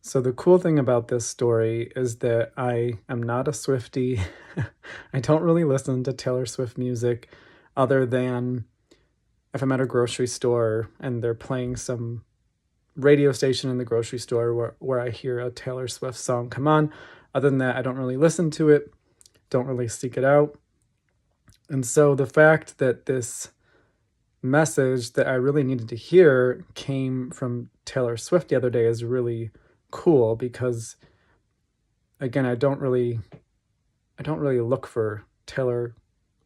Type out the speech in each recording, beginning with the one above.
So the cool thing about this story is that I am not a Swiftie. I don't really listen to Taylor Swift music other than if I'm at a grocery store and they're playing some radio station in the grocery store where I hear a Taylor Swift song come on. Other than that, I don't really listen to it, don't really seek it out. And so the fact that this message that I really needed to hear came from Taylor Swift the other day is really cool because again, I don't really look for Taylor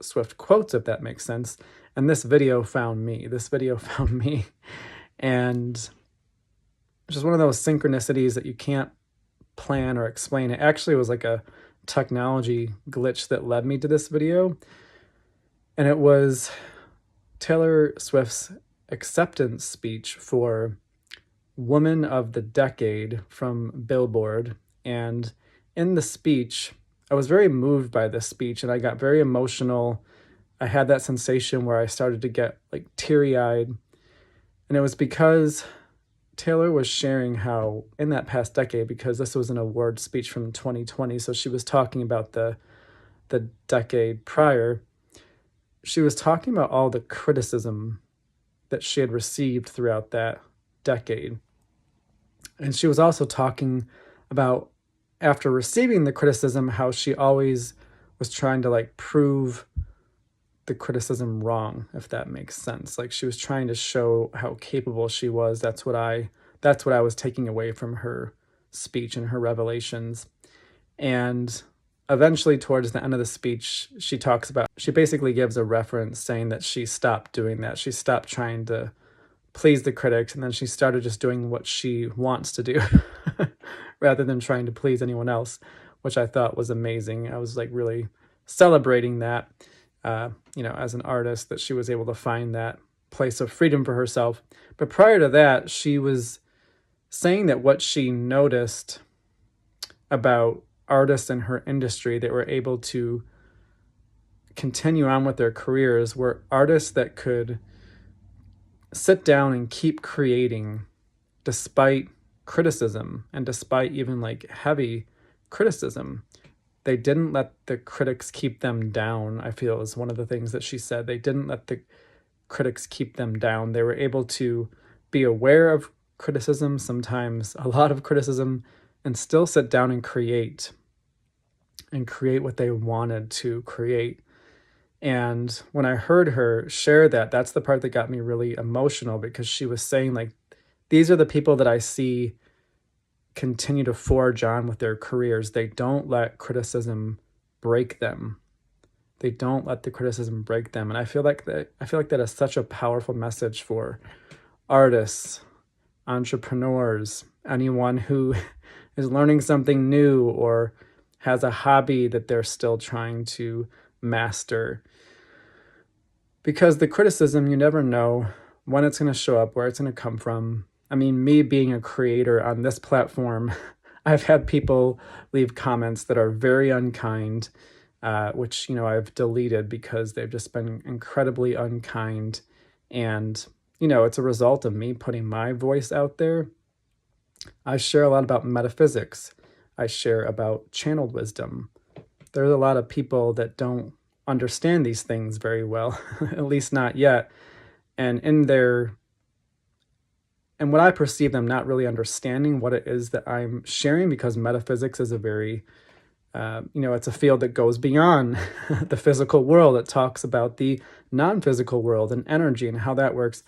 Swift quotes, if that makes sense. And this video found me. And it's just one of those synchronicities that you can't plan or explain. It actually was like a technology glitch that led me to this video. And it was Taylor Swift's acceptance speech for Woman of the Decade from Billboard. And in the speech, I was very moved by this speech and I got very emotional. I had that sensation where I started to get like teary-eyed. And it was because Taylor was sharing how in that past decade, because this was an award speech from 2020, so she was talking about the decade prior, she was talking about all the criticism that she had received throughout that decade. And she was also talking about, after receiving the criticism, how she always was trying to like prove the criticism wrong, if that makes sense. Like she was trying to show how capable she was. That's what I was taking away from her speech and her revelations. And eventually towards the end of the speech, she basically gives a reference saying that she stopped doing that. She stopped trying to please the critics, and then she started just doing what she wants to do rather than trying to please anyone else, which I thought was amazing. I was like really celebrating that, as an artist, that she was able to find that place of freedom for herself. But prior to that, she was saying that what she noticed about artists in her industry that were able to continue on with their careers were artists that could sit down and keep creating despite criticism and despite even like heavy criticism. They didn't let the critics keep them down, I feel, is one of the things that she said. They didn't let the critics keep them down. They were able to be aware of criticism, sometimes a lot of criticism, and still sit down and create what they wanted to create. And when I heard her share that, that's the part that got me really emotional, because she was saying like, these are the people that I see continue to forge on with their careers. They don't let criticism break them. They don't let the criticism break them. And I feel like that is such a powerful message for artists, entrepreneurs, anyone who is learning something new or has a hobby that they're still trying to master. Because the criticism, you never know when it's going to show up, where it's going to come from. I mean, me being a creator on this platform, I've had people leave comments that are very unkind, which, I've deleted because they've just been incredibly unkind. And, it's a result of me putting my voice out there. I share a lot about metaphysics. I share about channeled wisdom. There's a lot of people that don't understand these things very well, at least not yet. And what I perceive them not really understanding what it is that I'm sharing, because metaphysics is a very, it's a field that goes beyond the physical world. It talks about the non-physical world and energy and how that works.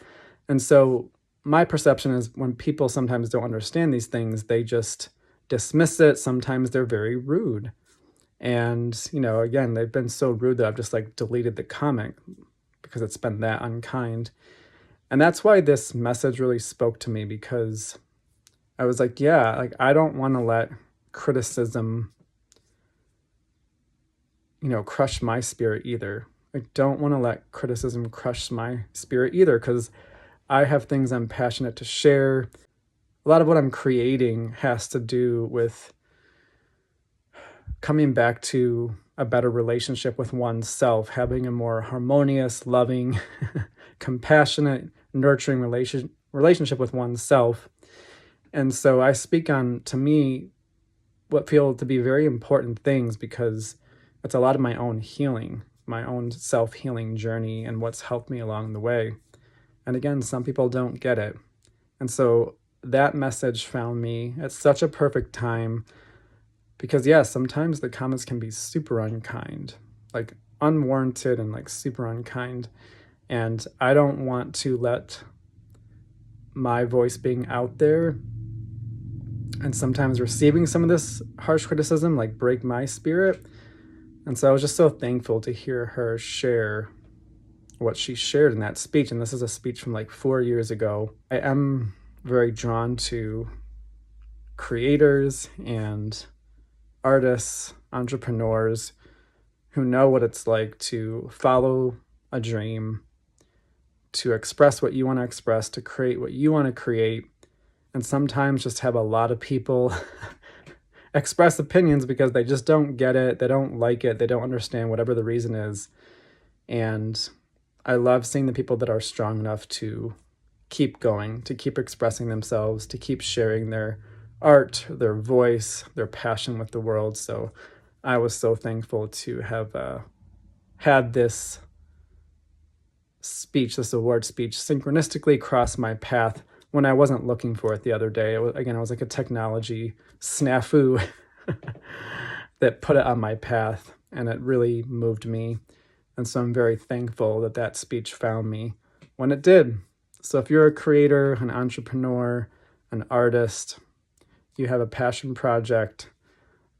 And so my perception is when people sometimes don't understand these things, they just dismiss it. Sometimes they're very rude. And, again, they've been so rude that I've just like deleted the comment because it's been that unkind. And that's why this message really spoke to me, because I was like, yeah, like I don't want to let criticism, crush my spirit either. I don't want to let criticism crush my spirit either, because I have things I'm passionate to share. A lot of what I'm creating has to do with coming back to a better relationship with oneself, having a more harmonious, loving, compassionate, nurturing relationship with oneself. And so I speak on, to me, what feel to be very important things, because it's a lot of my own healing, my own self-healing journey, and what's helped me along the way. And again, some people don't get it. And so that message found me at such a perfect time, because yes, sometimes the comments can be super unkind, like unwarranted and like super unkind. And I don't want to let my voice being out there and sometimes receiving some of this harsh criticism like break my spirit. And so I was just so thankful to hear her share what she shared in that speech. And this is a speech from like 4 years ago. I am very drawn to creators and artists, entrepreneurs who know what it's like to follow a dream, to express what you want to express, to create what you want to create, and sometimes just have a lot of people express opinions because they just don't get it, they don't like it, they don't understand whatever the reason is. And I love seeing the people that are strong enough to keep going, to keep expressing themselves, to keep sharing their art, their voice, their passion with the world. So I was so thankful to have had this speech, this award speech, synchronistically cross my path when I wasn't looking for it the other day. It was like a technology snafu that put it on my path, and it really moved me. And so I'm very thankful that that speech found me when it did. So if you're a creator, an entrepreneur, an artist, you have a passion project,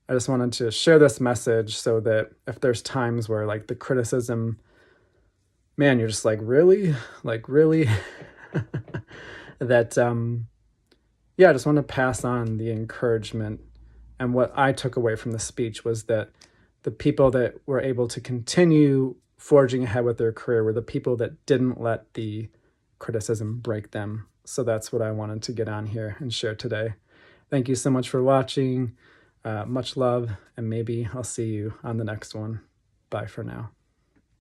I just wanted to share this message so that if there's times where like the criticism, man, you're just like, really? Like, really? That, I just want to pass on the encouragement. And what I took away from the speech was that the people that were able to continue forging ahead with their career were the people that didn't let the criticism break them. So that's what I wanted to get on here and share today. Thank you so much for watching. Much love, and maybe I'll see you on the next one. Bye for now.